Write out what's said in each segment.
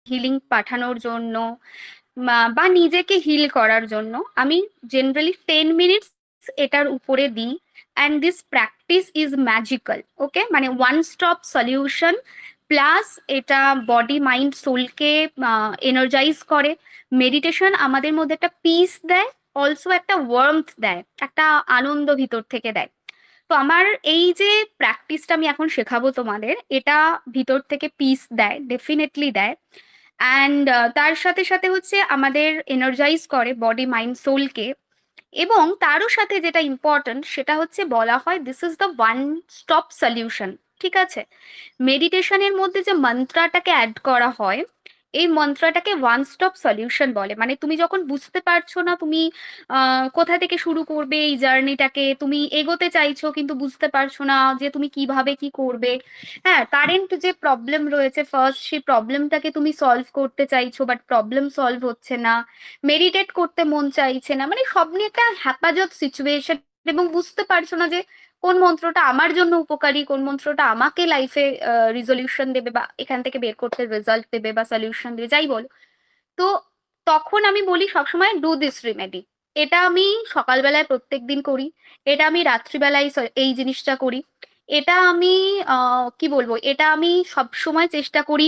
Healing পাঠানোর জন্য বা নিজেকে হিল করার জন্য আমি জেনারেলি 10 মিনিটস এটার উপরে দিই। And this practice is magical. Okay, মানে ওয়ান স্টপ সলিউশন, প্লাস এটা বডি মাইন্ড সোলকে এনার্জাইজ করে। মেডিটেশন আমাদের মধ্যে একটা পিস দেয়, অলসো একটা ওয়ার্মথ দেয়, একটা আনন্দ ভিতর থেকে দেয়। তো আমার এই যে প্র্যাকটিসটা আমি এখন শেখাবো তোমাদের, এটা ভিতর থেকে পিস দেয়, ডেফিনেটলি দেয়। অ্যান্ড তার সাথে সাথে হচ্ছে আমাদের এনার্জাইজ করে বডি মাইন্ড সোলকে। এবং তারও সাথে যেটা ইম্পর্ট্যান্ট সেটা হচ্ছে বলা হয় this is the one stop solution. ঠিক আছে, মেডিটেশনের মধ্যে যে মন্ত্রটাকে অ্যাড করা হয়, এই মন্ত্রটাকে ওয়ান স্টপ সলিউশন বলে। মানে তুমি যখন বুঝতে পারছো না তুমি কোথা থেকে শুরু করবে এই জার্নিটাকে, তুমি এগোতে চাইছো কিন্তু বুঝতে পারছো না যে তুমি কিভাবে কি করবে। হ্যাঁ, কারেন্ট যে প্রবলেম রয়েছে ফার্স্ট, সেই প্রবলেমটাকে তুমি সলভ করতে চাইছো বাট প্রবলেম সলভ হচ্ছে না, মেডিটেট করতে মন চাইছে না, মানে সব নিয়ে একটা হ্যাপাজত সিচুয়েশন। এবং বুঝতে পারছো না যে কোন মন্ত্রটা আমার জন্য উপকারী, কোন মন্ত্রটা আমাকে লাইফে রিজলিউশন দেবে বা এখান থেকে বের করতে রেজাল্ট দেবে বা সলিউশন দেবে, যাই বলো। তো তখন আমি বলি সবসময় ডু দিস রিমেডি। এটা আমি সকালবেলায় প্রত্যেকদিন করি, এটা আমি রাত্রিবেলায় এই জিনিসটা করি, এটা আমি কি বলবো, এটা আমি সব সময় চেষ্টা করি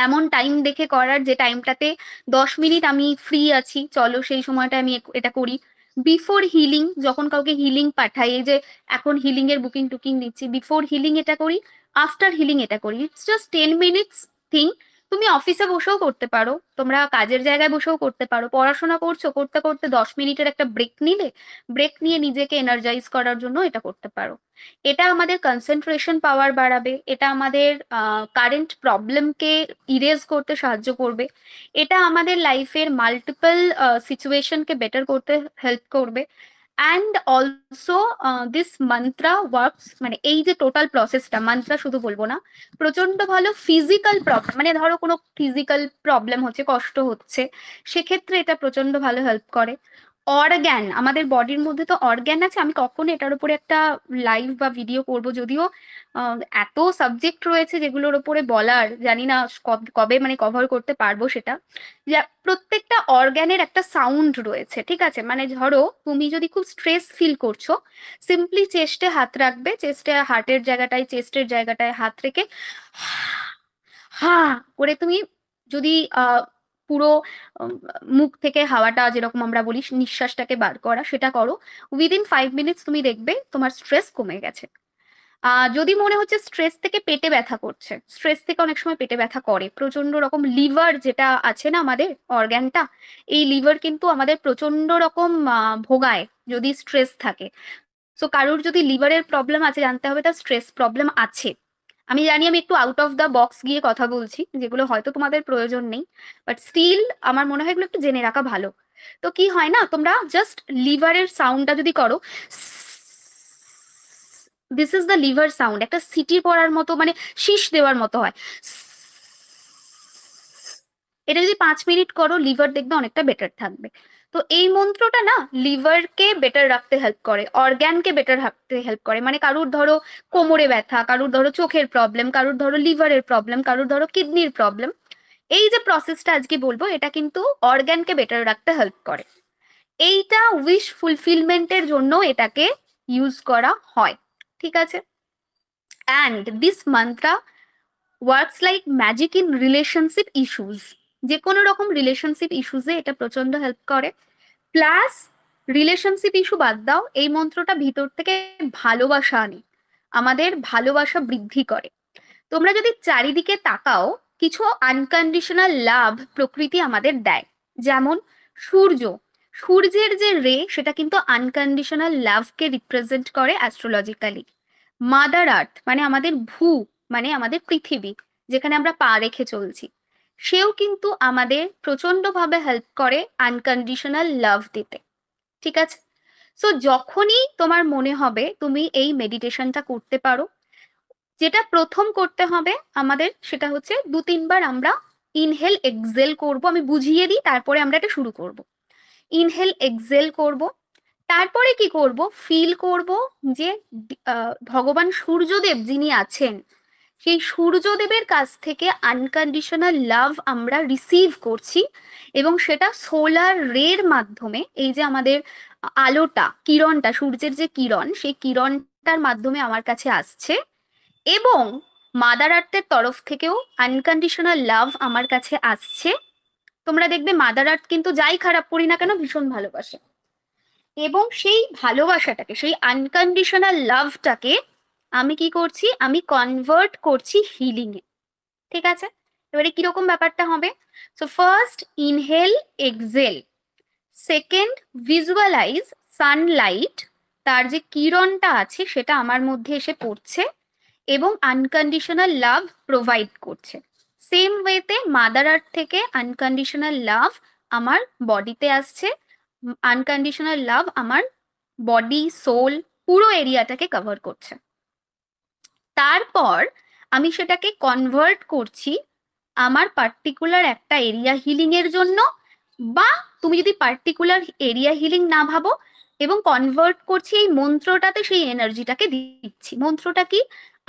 এমন টাইম দেখে করার যে টাইমটাতে 10 মিনিট আমি ফ্রি আছি, চলো সেই সময়টা আমি এটা করি। বিফোর হিলিং, যখন কাউকে হিলিং পাঠাই, এই যে এখন হিলিং এর বুকিং টুকিং নিচ্ছি, বিফোর হিলিং এটা করি, আফটার হিলিং এটা করি। It's just 10 minutes thing. তুমি অফিসে বসেও করতে পারো, তোমরা কাজের জায়গায় বসেও করতে পারো, পড়াশোনা করছো, করতে করতে 10 মিনিটের একটা ব্রেক নিলে, ব্রেক নিয়ে নিজেকে এনার্জাইজ করার জন্য এটা করতে পারো। এটা আমাদের কনসেন্ট্রেশন পাওয়ার বাড়াবে, এটা আমাদের কারেন্ট প্রবলেমকে ইরেজ করতে সাহায্য করবে, এটা আমাদের লাইফের মাল্টিপল সিচুয়েশনকে বেটার করতে হেল্প করবে। And also this mantra works, মানে এই যে টোটাল প্রসেসটা, মন্ত্রা শুধু বলবো না, প্রচন্ড ভালো ফিজিক্যাল প্রবলেম, মানে ধরো কোনো ফিজিক্যাল প্রবলেম হচ্ছে, কষ্ট হচ্ছে, সেক্ষেত্রে এটা প্রচন্ড ভালো হেল্প করে। অর্গ্যান, আমাদের বডির মধ্যে তো অর্গ্যান আছে, আমি কখনো এটার উপরে একটা লাইভ বা ভিডিও করব, যদিও এত সাবজেক্ট রয়েছে যেগুলোর উপরে বলার, জানি না কবে মানে কভার করতে পারবো সেটা। যে প্রত্যেকটা অর্গ্যানের একটা সাউন্ড রয়েছে, ঠিক আছে? মানে ধরো তুমি যদি খুব স্ট্রেস ফিল করছো, সিম্পলি চেস্টে হাত রাখবে, চেস্টে হার্টের জায়গাটায়, চেস্টের জায়গাটায় হাত রেখে হা করে তুমি যদি পুরো উম, মুখ থেকে হাওয়াটা, যেরকম আমরা বলি নিঃশ্বাসটাকে বার করা, সেটা করো, উইদিন 5 মিনিটস তুমি দেখবে তোমার স্ট্রেস কমে গেছে। যদি মনে হচ্ছে স্ট্রেস থেকে পেটে ব্যথা করছে, স্ট্রেস থেকে অনেক সময় পেটে ব্যথা করে প্রচন্ড রকম, লিভার যেটা আছে না আমাদের অর্গ্যানটা, এই লিভার কিন্তু আমাদের প্রচন্ড রকম ভোগায় যদি স্ট্রেস থাকে। সো কারোর যদি লিভারের প্রবলেম আছে, জানতে হবে তার স্ট্রেস প্রবলেম আছে। আমি জানি আমি একটু আউট অফ দ্য বক্স গিয়ে কথা বলছি, যেগুলো হয়তো তোমাদের প্রয়োজন নেই, বাট স্টিল আমার মনে হয় এগুলো একটু জেনে রাখা ভালো। তো কি হয় না, তোমরা জাস্ট লিভারের সাউন্ডটা যদি করো, this is the liver sound, একটা সিটি পড়ার মতো, মানে শীষ দেওয়ার মতো হয়। এটা যদি 5 মিনিট করো, লিভার দেখবে অনেকটা বেটার থাকবে। তো এই মন্ত্রটা না লিভারকে বেটার রাখতে হেল্প করে, অর্গ্যানকে বেটার রাখতে হেল্প করে। মানে কারুর ধরো কোমরে ব্যথা, কারুর ধরো চোখের প্রবলেম, কারুর ধরো লিভারের প্রবলেম, কারুর ধরো কিডনির প্রবলেম, এই যে প্রসেসটা আজকে বলবো, এটা কিন্তু অর্গ্যানকে বেটার রাখতে হেল্প করে। এইটা উইশ ফুলফিলমেন্টের জন্য এটাকে ইউজ করা হয়। ঠিক আছে? অ্যান্ড দিস মন্ত্র works like magic in relationship issues. যে কোনো রকম রিলেশনশিপ ইস্যুসে এটা প্রচন্ড হেল্প করে। প্লাস রিলেশনশিপ ইস্যু বাদ দাও, এই মন্ত্রটা ভিতর থেকে ভালোবাসা আনে, আমাদের ভালোবাসা বৃদ্ধি করে। তোমরা যদি চারিদিকে তাকাও, কিছু আনকন্ডিশনাল লাভ প্রকৃতি আমাদের দেয়। যেমন সূর্য, সূর্যের যে রে, সেটা কিন্তু আনকন্ডিশনাল লাভকে রিপ্রেজেন্ট করে অ্যাস্ট্রোলজিক্যালি। মাদার আর্থ, মানে আমাদের মানে আমাদের পৃথিবী, যেখানে আমরা পা রেখে চলছি, সেও কিন্তু আমাদের প্রচন্ড ভাবে হেল্প করে আনকন্ডিশনাল লাভ দিতে। ঠিক আছে? সো যখনই তোমার মনে হবে তুমি এই মেডিটেশনটা করতে পারো, যেটা প্রথম করতে হবে আমাদের সেটা হচ্ছে 2-3 বার আমরা ইনহেল এক্সেল করব। আমি বুঝিয়ে দিই, তারপরে আমরা এটা শুরু করব। ইনহেল এক্সেল করব, তারপরে কি করব, ফিল করব যে ভগবান সূর্যদেব যিনি আছেন, সেই সূর্যদেবের কাছ থেকে আনকন্ডিশনাল লাভ আমরা রিসিভ করছি, এবং সেটা সোলার রের মাধ্যমে, এই যে আমাদের আলোটা, কিরণটা, সূর্যের যে কিরণ, সেই কিরণটার মাধ্যমে আমার কাছে আসছে। এবং মাদার আর্থের তরফ থেকেও আনকন্ডিশনাল লাভ আমার কাছে আসছে। তোমরা দেখবে মাদার আর্থ কিন্তু যাই খারাপ করি না কেন ভীষণ ভালোবাসে, এবং সেই ভালোবাসাটাকে, সেই আনকন্ডিশনাল লাভটাকে আমি কি করছি, আমি কনভার্ট করছি হিলিং এ। ঠিক আছে, এবারে কিরকম ব্যাপারটা হবে? So first inhale, exhale. Second, visualise sunlight, তার যে কিরণটা আছে সেটা আমার মধ্যে এসে পড়ছে এবং আনকন্ডিশনাল লাভ প্রোভাইড করছে। সেম ওয়েতে মাদার আর্থ থেকে আনকন্ডিশনাল লাভ আমার বডিতে আসছে, আনকন্ডিশনাল লাভ আমার বডি, সোল, পুরো এরিয়াটাকে কভার করছে। তারপর আমি সেটাকে কনভার্ট করছি আমার পার্টিকুলার একটা এরিয়া হিলিং এর জন্য, বা তুমি যদি পার্টিকুলার এরিয়া হিলিং না ভাবো, এবং কনভার্ট করছি এই মন্ত্রটাতে, সেই এনার্জিটাকে দিচ্ছি। মন্ত্রটা কি?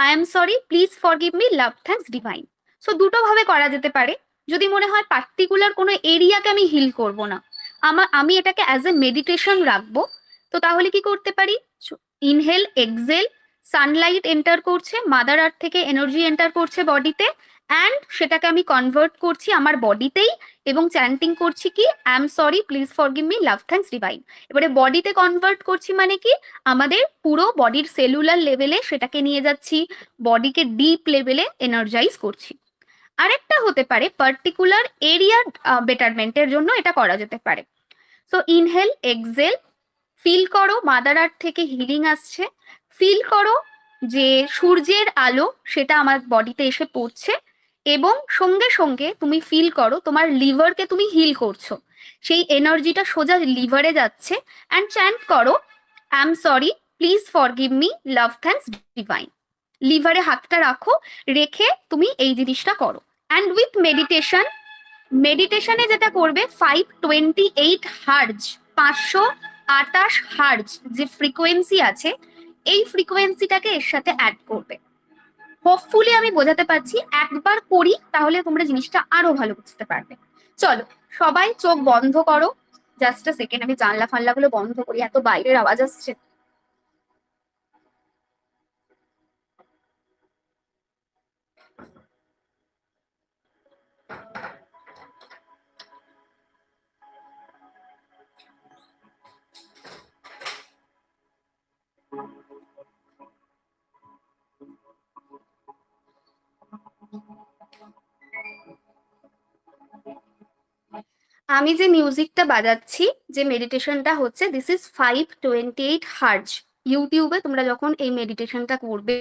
I am sorry, please forgive me, love thanks divine. So দুটো ভাবে করা যেতে পারে। যদি মনে হয় পার্টিকুলার কোনো এরিয়াকে আমি হিল করব না, আমি এটাকে অ্যাজ এ মেডিটেশন রাখবো, তো তাহলে কি করতে পারি? ইনহেল, এক্সেল, সানলাইট এন্টার করছে, মাদার আর্থ থেকে এনার্জি এন্টার করছে বডিতে, অ্যান্ড সেটাকে আমি কনভার্ট করছি আমার বডিতেই, এবং চ্যান্টিং করছি কি, I am sorry, please forgive me, love thanks divine. এবারে বডিতে কনভার্ট করছি মানে কি, আমাদের পুরো বডির সেলুলার লেভেলে সেটাকে নিয়ে যাচ্ছি, বডিকে ডিপ লেভেলে এনার্জাইজ করছি। আরেকটা হতে পারে পার্টিকুলার এরিয়ার বেটারমেন্টের জন্য এটা করা যেতে পারে। সো ইনহেল, এক্সেল, ফিল করো মাদার আর্থ থেকে হিলিং আসছে, ফিল করো যে সূর্যের আলো সেটা আমার বডিতে এসে পড়ছে, এবং সঙ্গে সঙ্গে তুমি ফিল করো তোমার লিভারকে তুমি হিল করছো, সেই এনার্জিটা সোজা লিভারে যাচ্ছে, অ্যান্ড চ্যান্ট করো, I am sorry, please forgive me, love thanks divine. লিভারে হাতটা রাখো, রেখে তুমি এই জিনিসটা করো। অ্যান্ড উইথ মেডিটেশন, মেডিটেশনে যেটা করবে 528 হার্জ, 528 হার্জ যে ফ্রিকোয়েন্সি আছে, এই ফ্রিকোয়েন্সিটাকে এর সাথে অ্যাড করবে। হোপফুলি আমি বোঝাতে পারছি, একবার করি তাহলে তোমরা জিনিসটা আরো ভালো বুঝতে পারবে। চলো সবাই চোখ বন্ধ করো, জাস্ট আ সেকেন্ড, আমি জানলা ফানলাগুলো বন্ধ করি, এত বাইরের আওয়াজ আসছে। আমি যে মিউজিকটা বাজাচ্ছি, যে মেডিটেশনটা হচ্ছে, দিস ইজ 528 হার্জ। ইউটিউবে তোমরা যখন এই মেডিটেশনটা করবে,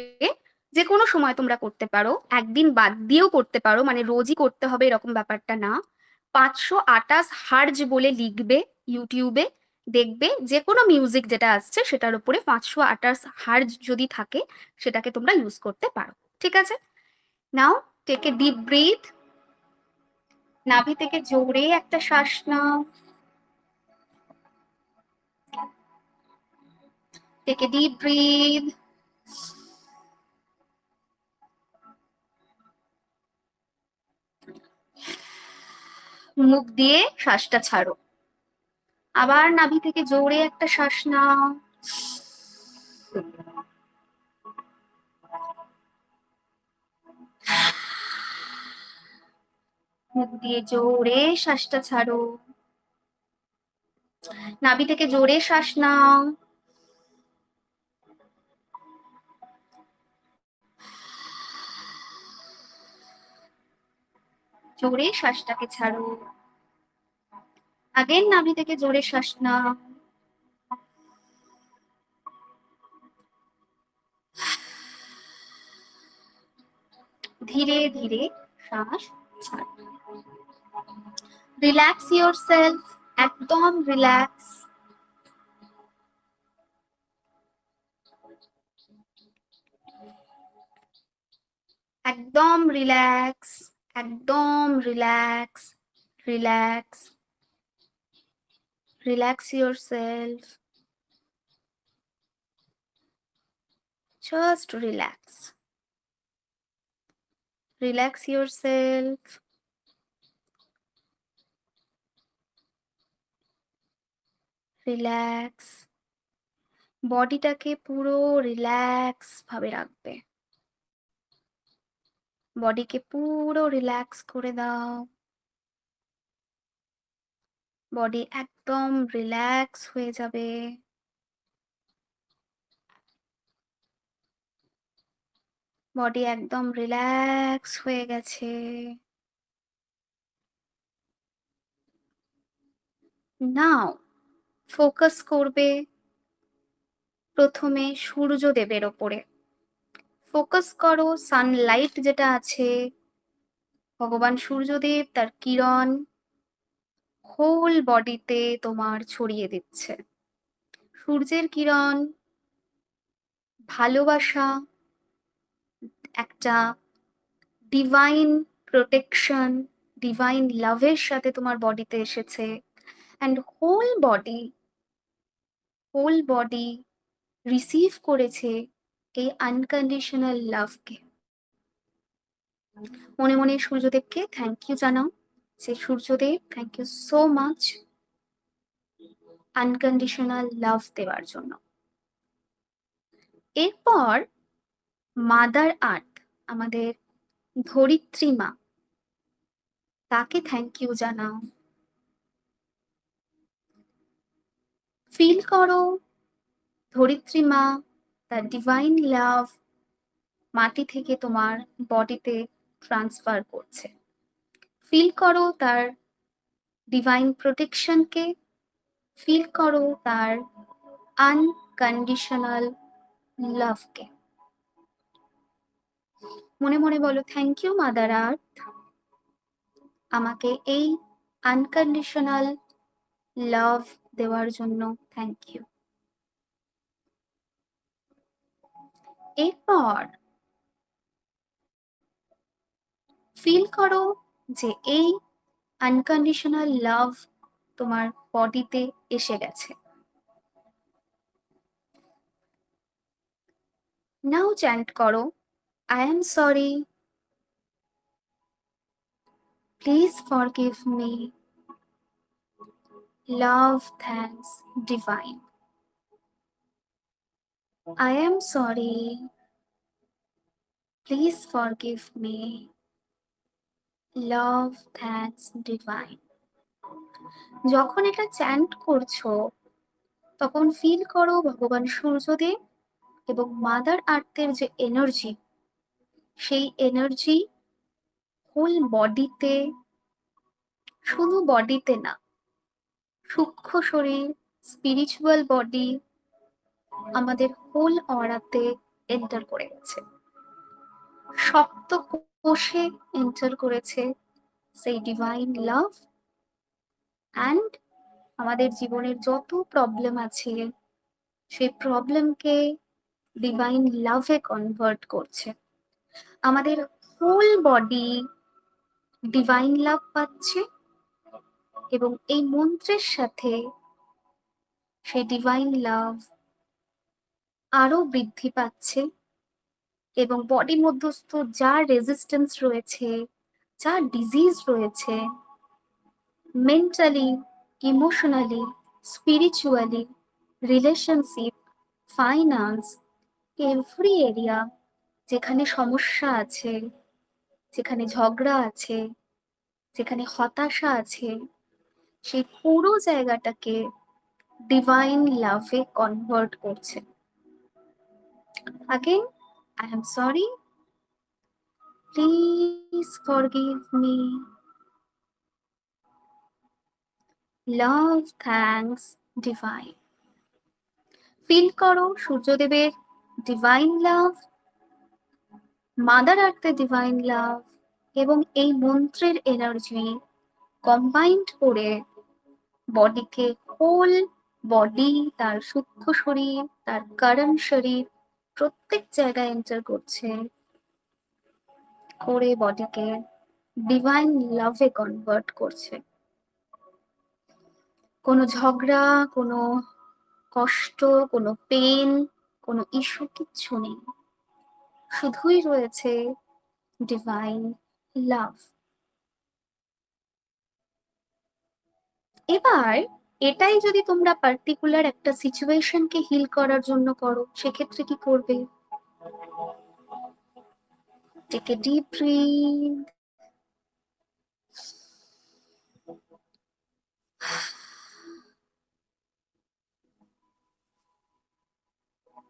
যে কোনো সময় তোমরা করতে পারো, একদিন বাদ দিয়েও করতে পারো, মানে রোজই করতে হবে এরকম ব্যাপারটা না। 528 হার্জ বলে লিখবে ইউটিউবে, দেখবে যে কোনো মিউজিক যেটা আসছে সেটার উপরে 528 হার্জ যদি থাকে, সেটাকে তোমরা ইউজ করতে পারো। ঠিক আছে, নাও টেক এ ডিপ ব্রিথ। নাভি থেকে জোরে একটা শ্বাস নাও, টেক এ ডিপ ব্রিথ। মুখ দিয়ে শ্বাসটা ছাড়ো, আবার নাভি থেকে জোরে একটা শ্বাস নাও, মুখ দিয়ে জোরে শ্বাসটা ছাড়ো, নাভি থেকে জোরে শ্বাস নাও, জোরে শ্বাসটাকে ছাড়ো, আগের নাভি থেকে জোরে শ্বাস নাও, ধীরে ধীরে শ্বাস ছাড়ো। রিল্যাক্স ইয়োর সেলফ, একদম রিল্যাক্স। একদম রিল্যাক্স, একদম relax, relax, relax yourself, just relax. Relax yourself. Relax. বডিটাকে পুরো রিল্যাক্স ভাবে রাখবে। বডিকে পুরো রিল্যাক্স করে দাও। বডি একদম রিল্যাক্স হয়ে যাবে। বডি একদম রিল্যাক্স হয়ে গেছে। নাও ফোকাস করবে প্রথমে সূর্যদেবের ওপরে। ফোকাস করো সানলাইট যেটা আছে, ভগবান সূর্যদেব তার কিরণ হোল বডিতে তোমার ছড়িয়ে দিচ্ছে। সূর্যের কিরণ ভালোবাসা, একটা ডিভাইন প্রোটেকশন, ডিভাইন লাভের সাথে তোমার বডিতে এসেছে। অ্যান্ড হোল বডি রিসিভ করেছে এই আনকন্ডিশনাল লাভকে। মনে মনে সূর্যদেবকে থ্যাংক ইউ জানাও, যে Suryadev thank you so much unconditional love দেওয়ার জন্য। এরপর মাদার আর্থ, আমাদের ধরিত্রী মা, তাকে থ্যাংক ইউ জানাও। ফিল করো ধরিত্রী মা তার ডিভাইন লাভ মাটি থেকে তোমার বডিতে ট্রান্সফার করছে। ফিল করো তার ডিভাইন প্রোটেকশনকে, ফিল করো তার আনকন্ডিশনাল লাভকে। মনে মনে বলো থ্যাংক ইউ মাদার আর্থ, আমাকে এই আনকন্ডিশনাল লাভ দেওয়ার জন্য থ্যাংক ইউ। এরপর ফিল করো যে এই আনকন্ডিশনাল লাভ তোমার বডিতে এসে গেছে। নাও চ্যান্ট করো I am sorry, please forgive me, love thanks divine. I am sorry, please forgive me, love thanks divine। যখন এটা চ্যান্ট করছো তখন ফিল করো ভগবান সূর্যদেব এবং মাদার আর্থের যে এনার্জি, সেই এনার্জি হোল বডিতে, শুধু বডিতে না, সূক্ষ্ম শরীর, স্পিরিচুয়াল বডি, আমাদের হোল অরাতে এন্টার করে গেছে। সপ্ত কোষে এন্টার করেছে সেই ডিভাইন লাভ। অ্যান্ড আমাদের জীবনের যত প্রবলেম আছে সেই প্রবলেমকে ডিভাইন লাভে কনভার্ট করছে। আমাদের হোল বডি ডিভাইন লাভ পাচ্ছে এবং এই মন্ত্রের সাথে সেই ডিভাইন লাভ আরো বৃদ্ধি পাচ্ছে এবং বডি মধ্যস্থ যা রেজিস্ট্যান্স রয়েছে, যা ডিজিজ রয়েছে, mentally, emotionally, spiritually, relationship, finance, every area যেখানে সমস্যা আছে, যেখানে ঝগড়া আছে, যেখানে হতাশা আছে, সেই পুরো জায়গাটাকে ডিভাইন লাভে কনভার্ট করছে। Again, I am sorry, please forgive me, love thanks divine। Feel করো সূর্যদেবের ডিভাইন লাভ, মাদার আর্থের ডিভাইন লাভ এবং এই মন্ত্রের এনার্জি কম্বাইন্ড করে বডিকে, হোল বডি, তার সূক্ষ্ম শরীর, তার কারণ শরীর, প্রত্যেক জায়গায় এন্টার করছে, করে বডিকে ডিভাইন লাভে কনভার্ট করছে। কোনো ঝগড়া, কোনো কষ্ট, কোনো পেন, কোনো ইস্যু কিচ্ছু নেই, শুধুই রয়েছে ডিভাইন লাভ। এবার এটাই যদি তোমরা পার্টিকুলার একটা সিচুয়েশনকে হিল করার জন্য করো, সেক্ষেত্রে কি করবে? Take a deep breath,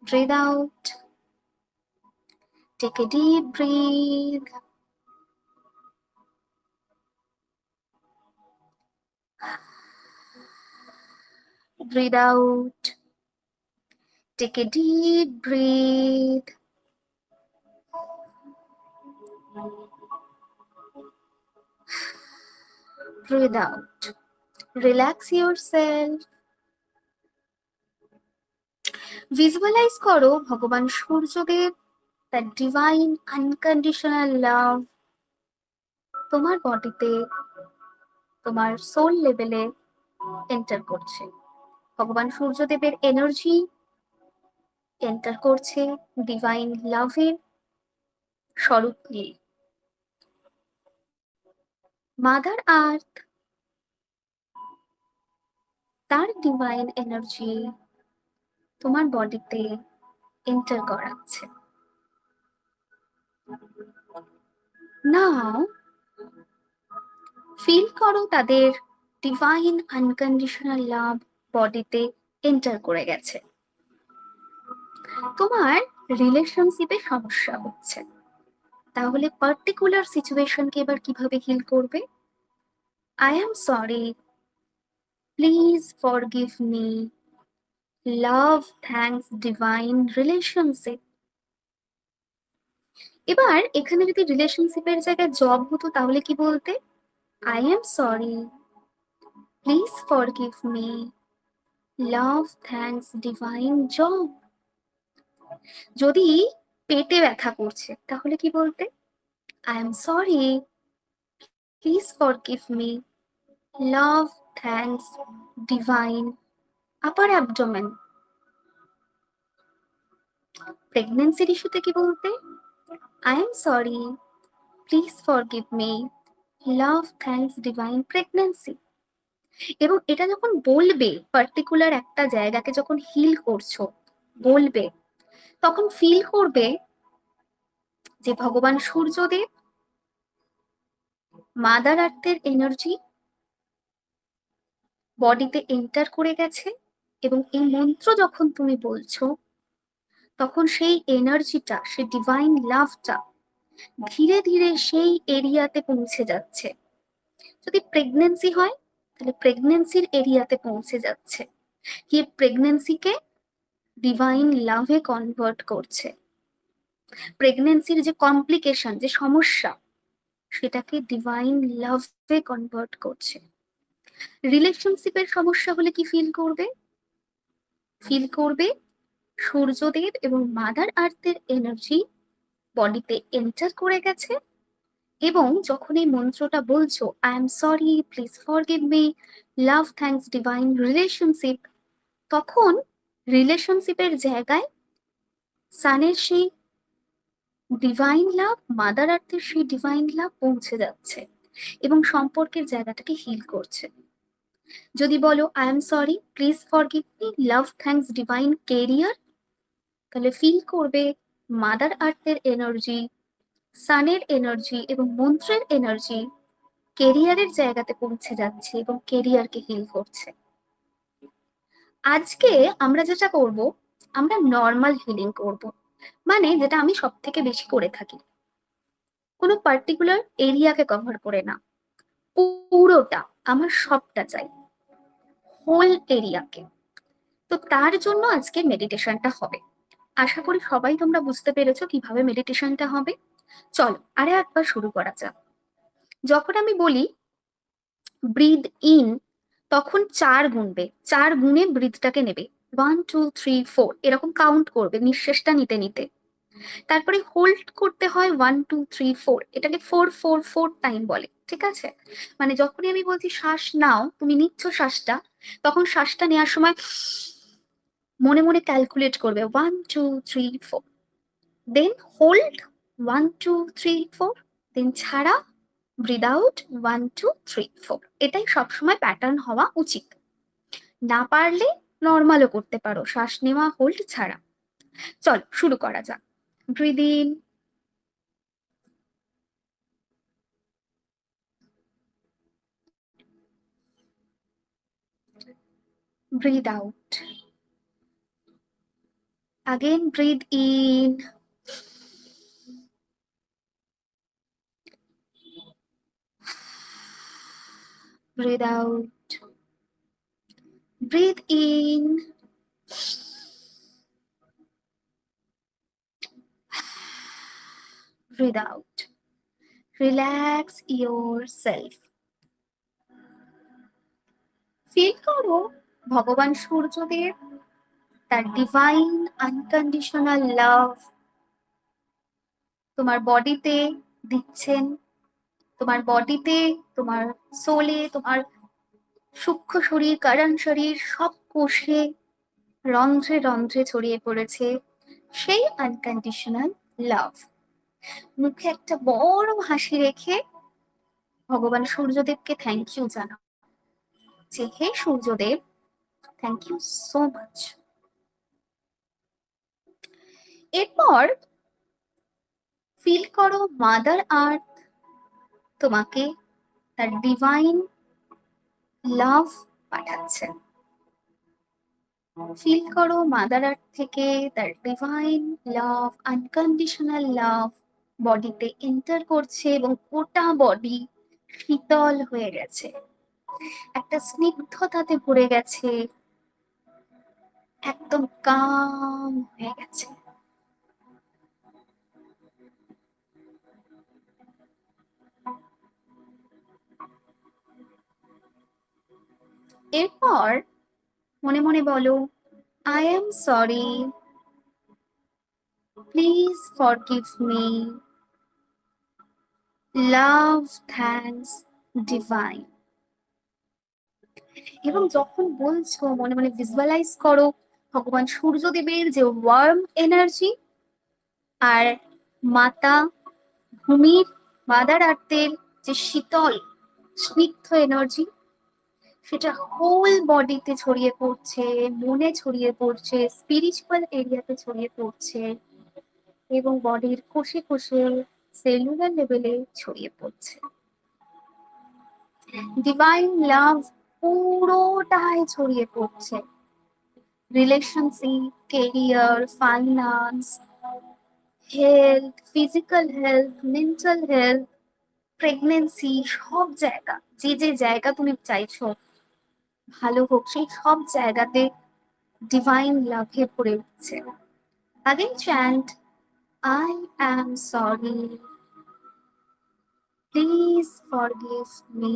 breathe out, take a deep breath, breathe out, take a deep breath, breathe out, relax yourself, visualize করো ভগবান সূর্যদেব, that divine unconditional love তোমার বডিতে, তোমার সোল লেভেলে এন্টার করছে। ভগবান সূর্যদেবের এনার্জি এন্টার করছে ডিভাইন লাভের স্বরূপ নিয়ে। মাদার আর্থ তার ডিভাইন এনার্জি তোমার বডিতে এন্টার করাচ্ছে। নাও ফিল করো তাদের ডিভাইন আনকন্ডিশনাল লাভ বডিতে এন্টার করে গেছে। তোমার রিলেশনশিপে সমস্যা হচ্ছে, তাহলে পার্টিকুলার সিচুয়েশনকে এবার কিভাবে হিল করবে? I am sorry, please forgive me, love thanks divine relationship. এবার এখানে যদি রিলেশনশিপের জায়গায় জব হতো তাহলে কি বলতে? I am sorry, please forgive me, love thanks divine job. যদি পেটে ব্যথা করছে তাহলে কি বলতে? I am sorry, please forgive me, love thanks divine upper abdomen. প্রেগনেন্সির ইস্যুতে কি বলতে? I am sorry, please forgive me, love thanks divine pregnancy. এবং এটা যখন বলবে, পার্টিকুলার একটা জায়গাকে যখন হিল করছো বলবে, তখন ফিল করবে যে ভগবান সূর্যদেব, মাদার আর্থের এনার্জি বডিতে এন্টার করে গেছে। এবং এই মন্ত্র যখন তুমি বলছো তখন সেই এনার্জিটা, সেই ডিভাইন লাভটা ধীরে ধীরে সেই এরিয়াতে পৌঁছে যাচ্ছে। যদি প্রেগনেন্সি হয় তাহলে প্রেগনেন্সির এরিয়াতে পৌঁছে যাচ্ছে, কি প্রেগনেন্সিকে ডিভাইন লাভে কনভার্ট করছে। প্রেগনেন্সির যে কমপ্লিকেশন, যে সমস্যা, সেটাকে ডিভাইন লাভে কনভার্ট করছে। রিলেশনশিপের সমস্যা হলে কি ফিল করবে? ফিল করবে সূর্যদেব এবং মাদার আর্থের এনার্জি বডিতে এন্টার করে গেছে। এবং যখন এই মন্ত্রটা বলছো, I am sorry, please forgive me, love thanks divine relationship, তখন রিলেশনশিপের জায়গায় সানের সেই ডিভাইন লাভ, মাদার আর্থের সেই ডিভাইন লাভ পৌঁছে যাচ্ছে এবং সম্পর্কের জায়গাটাকে হিল করছে। যদি বলো I am sorry, please forgive me, love thanks divine career, তাহলে ফিল করবে মাদার আর্থের এনার্জি, সানের এনার্জি এবং মন্ত্রের এনার্জি কেরিয়ারের জায়গাতে পৌঁছে যাচ্ছে এবং কেরিয়ারকে হিল করছে। আজকে আমরা যেটা করব, আমরা নর্মাল হিলিং করব, মানে যেটা আমি সব থেকে বেশি করে থাকি, কোনো পার্টিকুলার এরিয়াকে কভার করে না, পুরোটা, আমার সবটা চাই, হোল এরিয়াকে। তো তার জন্য আজকে মেডিটেশনটা হবে। আশা করি সবাই তোমরা বুঝতে পেরেছো কিভাবে মেডিটেশনটা হবে। চলো আরে একবার শুরু করা যাক। যখন আমি বলি ব্রিথ ইন, তখন 4 গুনবে, 4 গুণে ব্রিথটাকে নেবে, 1 2 3 4 এরকম কাউন্ট করবে নিঃশ্বাসটা নিতে নিতে। তারপরে হোল্ড করতে হয় 1 2 3 4, এটাকে 4 4 4 টাইম বলে, ঠিক আছে? মানে যখনই আমি বলছি শ্বাস নাও, তুমি নিচ্ছ শ্বাসটা, তখন শ্বাসটা নেওয়ার সময় মনে মনে ক্যালকুলেট করবে 1 2 3 4, দেন হোল্ড 1 2 3 4, দেন ছাড়া, ব্রিদ আউট, 1 2 3 4। এটাই সবসময় প্যাটার্ন হওয়া উচিত। না পারলে নর্মালও করতে পারো, শ্বাস নেওয়া, হোল্ড, ছাড়া। চল শুরু করা যাক। Breathe in, breathe out. Again, breathe in, breathe out, breathe in, breathe out. Relax yourself. Feel করো ভগবান সূর্যদেব তার ডিভাইন আনকন্ডিশনাল লাভ তোমার বডিতে দিচ্ছেন, তোমার বডিতে, তোমার সোলে, তোমার সূক্ষ্ম শরীর, কারণ শরীর, সব কোষে, রন্ধ্রে রন্ধ্রে ছড়িয়ে পড়েছে সেই আনকন্ডিশনাল লাভ। মুখে একটা বড় হাসি রেখে ভগবান সূর্যদেবকে থ্যাংক ইউ জানাও, যে হে সূর্যদেব, থ্যাংক ইউ সো মাচ। এরপর ফিল করো মাদার আর্থ তোমাকে তার ডিভাইন লাভ পাঠাচ্ছে। ফিল করো মাদার আর্থ থেকে তার ডিভাইন লাভ, আনকন্ডিশনাল লাভ বডিতে এন্টার করছে এবং গোটা বডি শীতল হয়ে গেছে, একটা স্নিগ্ধতাতে ভরে গেছে, একদম কাম হয়ে গেছে। এরপর মনে মনে বলো, I am sorry, please forgive me, love, thanks, divine. এবং যখন বলছো মনে মনে ভিজুয়ালাইজ করো ভগবান সূর্যদেবের যে ওয়ার্ম এনার্জি আর মাতা ভূমির, মাদার আর্থের যে শীতল স্নিগ্ধ এনার্জি, সেটা হোল বডিতে ছড়িয়ে পড়ছে, মনে ছড়িয়ে পড়ছে, স্পিরিচুয়াল এরিয়াতে ছড়িয়ে পড়ছে এবং বডির কোষে কোষে, সেলুলার লেভেলে ছড়িয়ে পড়ছে। ডিভাইন লাভ পুরোটাই ছড়িয়ে পড়ছে, relationship, career, finance, health, physical health, mental health, pregnancy, সব জায়গা, যে যে জায়গা তুমি চাইছো ভালো হোক, সেই সব জায়গাতে ডিভাইন লাভে ভরে উঠছে। Again chant, I am sorry, please forgive me,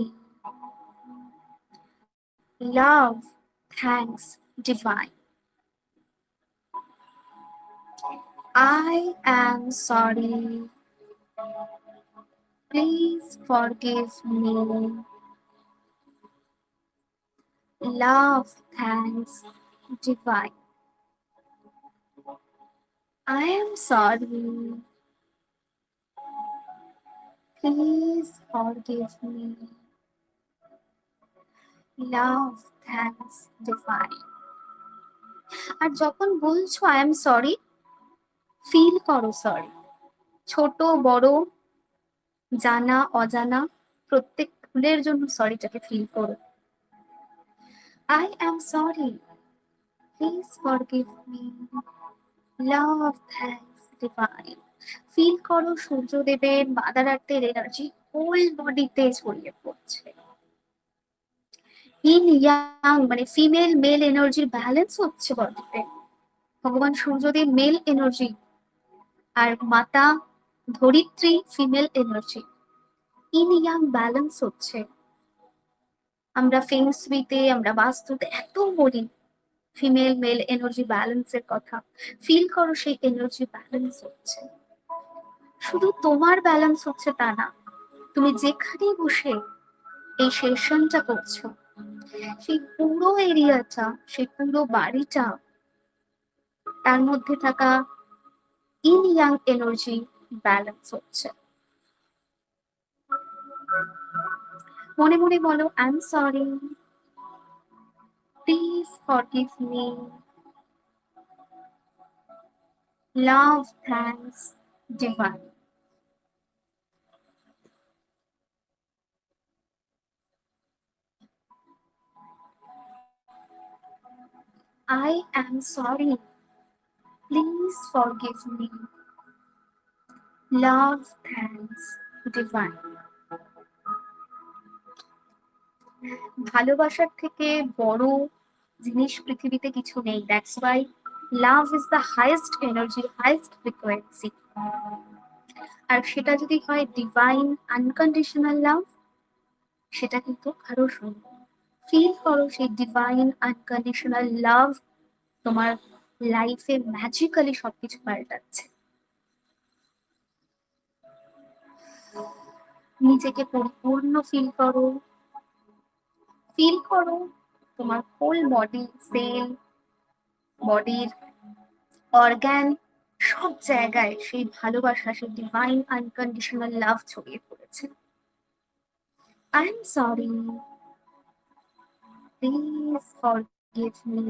love, thanks, divine. I am sorry. Please forgive me. Love, thanks, divine. I am sorry. Please forgive me. Love, thanks, divine. আর যখন বলছো আই এম সরি, ফিল করো sorry. ছোট বড়, জানা অজানা, প্রত্যেক ভুলের জন্য সরিটাকে ফিল করো। I am sorry, please forgive me, love, thanks, divine. Feel করো সূর্যদেবের, মাদার আর্থের এনার্জি হোল বডিতে ছড়িয়ে পড়ছে। ইন ইয়াং মানে ফিমেল মেল এনার্জির ব্যালেন্স হচ্ছে বডিতে। ভগবান সূর্যদেব মেল এনার্জি আর মাতা ধরিত্রী female energy, yin yang balance হচ্ছে। আমরা ফেংসুইতে, আমরা বাস্তুতে এত বলি ফিমেল মেল এনার্জি ব্যালেন্সের কথা। ফিল করো সেই এনার্জি ব্যালেন্স হচ্ছে। শুধু তোমার ব্যালেন্স হচ্ছে তা না, তুমি যেখানে বসে এই সেশনটা করছো সেই পুরো এরিয়াটা, সেই পুরো বাড়িটা, তার মধ্যে থাকা ইন ইয়াং এনার্জি ব্যালেন্স হচ্ছে। মনে মনে বলো, I am sorry, please forgive me, love, thanks, divine. I am sorry, please forgive me, love, thanks, divine. ভালোবাসার থেকে বড় জিনিস পৃথিবীতে কিছু নেই। That's why love is the highest energy, highest frequency. আর সেটা যদি হয় ডিভাইন আনকন্ডিশনাল লাভ, সেটা কিন্তু আরো সুন্দর। ফিল করো সেই ডিভাইন আনকন্ডিশনাল লাভ তোমার লাইফে ম্যাজিক্যালি সবকিছু পাল্টাচ্ছে। নিজেকে পরিপূর্ণ ফিল করো, ফিল করো তোমার হোল বডি, সেল, বডির অর্গ্যান, সব জায়গায় সেই ভালোবাসা, সেই ডিভাইন আনকন্ডিশনাল লাভ ছড়িয়ে পড়েছে। I am sorry, please forgive me,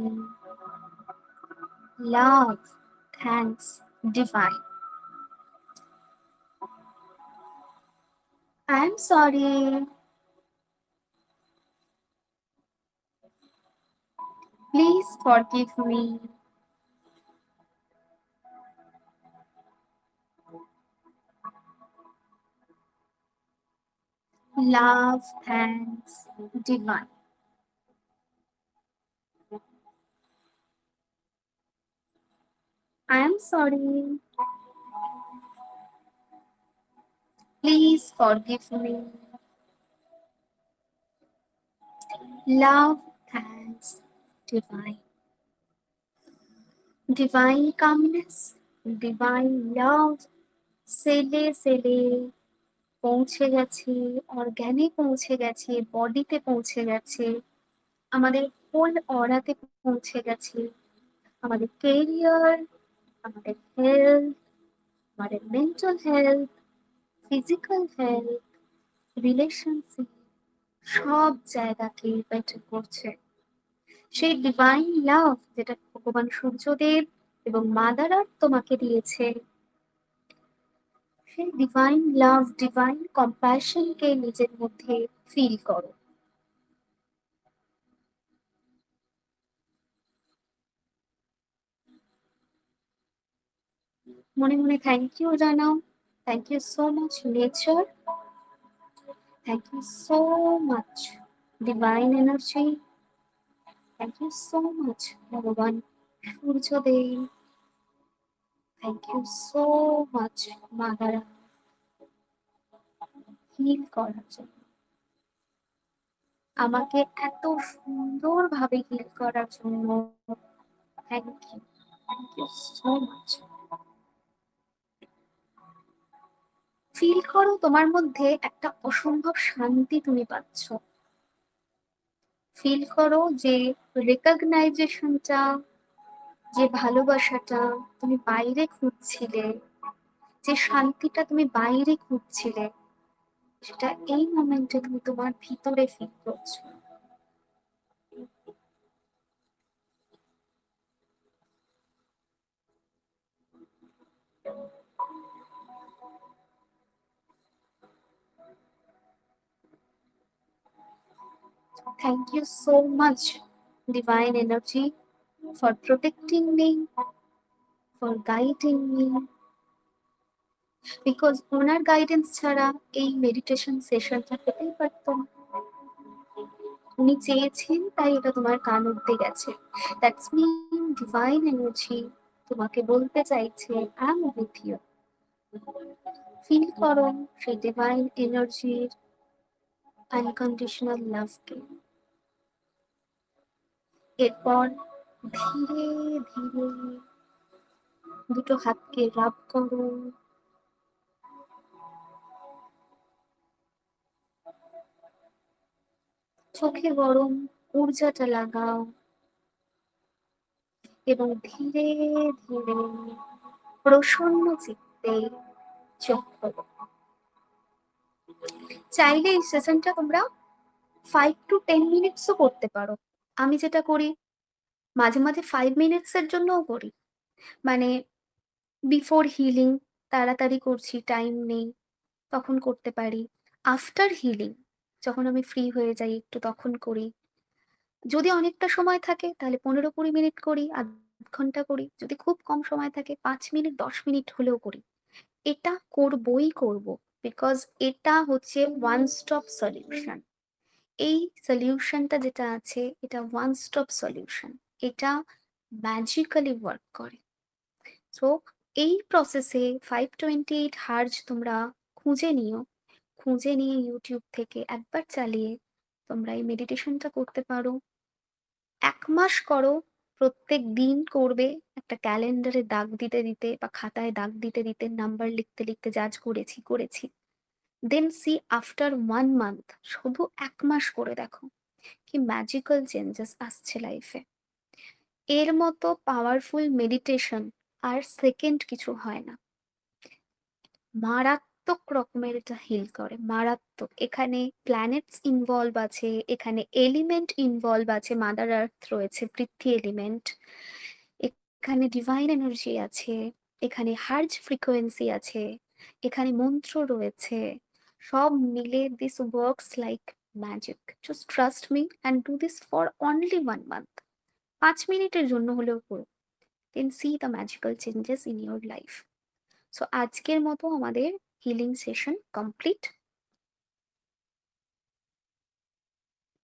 love, thanks, divine. I am sorry, please forgive me, love, thanks, divine. I am sorry. Please forgive me. Love, thanks, divine. Divine calmness, divine love, সেলে সেলে পৌঁছে গেছে, অর্গ্যানে পৌঁছে গেছে, বডিতে পৌঁছে গেছে, আমাদের হোল অরাতে পৌঁছে গেছে, আমাদের কেরিয়ার, আমাদের হেলথ, আমাদের mental health, physical health, relationship, সব জায়গাকে বেটার করছে। সেই ডিভাইন লাভ যেটা ভগবান সূর্যদেব এবং মাদার আর্থ তোমাকে দিয়েছে, সেই ডিভাইন লাভ, ডিভাইন কম্প্যাশনকে নিজের মধ্যে ফিল করো। মনে মনে থ্যাংক ইউ জানাও। Thank you so much nature, thank you so much divine energy, thank you so much ভগবান Suryadev, thank you so much mother heal করার জন্য, আমাকে এত সুন্দরভাবে হিল করার জন্য। Thank you so much. Feel করো তোমার মধ্যে একটা অসম্ভব শান্তি তুমি পাচ্ছ। ফিল করো যে রেকগনাইজেশনটা, যে ভালোবাসাটা তুমি বাইরে খুঁজছিলে, যে শান্তিটা তুমি বাইরে খুঁজছিলে, সেটা এই মোমেন্টে তুমি তোমার ভিতরে ফিল করছো। Thank you so much, Divine Energy, for protecting me, for guiding me. Because owner guidance ছাড়া এই মেডিটেশন সেশনটা হতেই পারতো না। উনি চেয়েছেন তাই এটা তোমার কান অব্দি গেছে। দ্যাটস মিন ডিভাইন এনার্জি তোমাকে বলতে চাইছে I am with you. Feel করো সেই ডিভাইন এনার্জির আনকন্ডিশনাল লাভকে। এরপর ধীরে ধীরে দুটো হাতকে রাব করো, চোখে গরম ঊর্জাটা লাগাও এবং ধীরে ধীরে প্রসন্ন চিত্তে চোখ খোলো। চাইলে এই সেশনটা তোমরা 5 to 10 মিনিটসও করতে পারো। আমি যেটা করি মাঝে মাঝে 5 মিনিটসের জন্যও করি, মানে বিফোর হিলিং তাড়াতাড়ি করছি, টাইম নেই, তখন করতে পারি। আফটার হিলিং যখন আমি ফ্রি হয়ে যাই একটু তখন করি। যদি অনেকটা সময় থাকে তাহলে 15-20 মিনিট করি, আধ ঘন্টা করি। যদি খুব কম সময় থাকে 5 মিনিট 10 মিনিট হলেও করি। এটা করবই করব, বিকজ এটা হচ্ছে ওয়ান স্টপ সলিউশন। এই সলিউশনটা যেটা আছে এটা ওয়ান স্টপ সলিউশন, এটা ম্যাজিক্যালি ওয়ার্ক করে। সো এই প্রসেসে 528 হার্জ তোমরা খুঁজে নিও, খুঁজে নিয়ে ইউটিউব থেকে একবার চালিয়ে তোমরা এই মেডিটেশনটা করতে পারো। 1 মাস করো, প্রত্যেক দিন করবে, একটা ক্যালেন্ডারে দাগ দিতে দিতে বা খাতায় দাগ দিতে দিতে নাম্বার লিখতে লিখতে যা যা করেছি করেছি। দেন সি আফটার 1 মান্থ, শুধু 1 মাস করে দেখো কি ম্যাজিক্যাল চেঞ্জেস আসছে লাইফে। এর মতো পাওয়ারফুল মেডিটেশন আর সেকেন্ড কিছু হয় না। মারাত্মক রকমের এটা হিল করে, মারাত্মক। এখানে প্ল্যানেটস ইনভলভ আছে, এখানে এলিমেন্ট ইনভলভ আছে, মাদার আর্থ রয়েছে, পৃথ্বী এলিমেন্ট, এখানে ডিভাইন এনার্জি আছে, এখানে হার্জ ফ্রিকোয়েন্সি আছে, এখানে মন্ত্র রয়েছে। সব মিলে this works like magic. Just trust me and do this for only 1 month. 5 মিনিটের জন্য হলেও করো, then see the magical changes in your life. So আজকের মতো আমাদের হিলিং সেশন কমপ্লিট।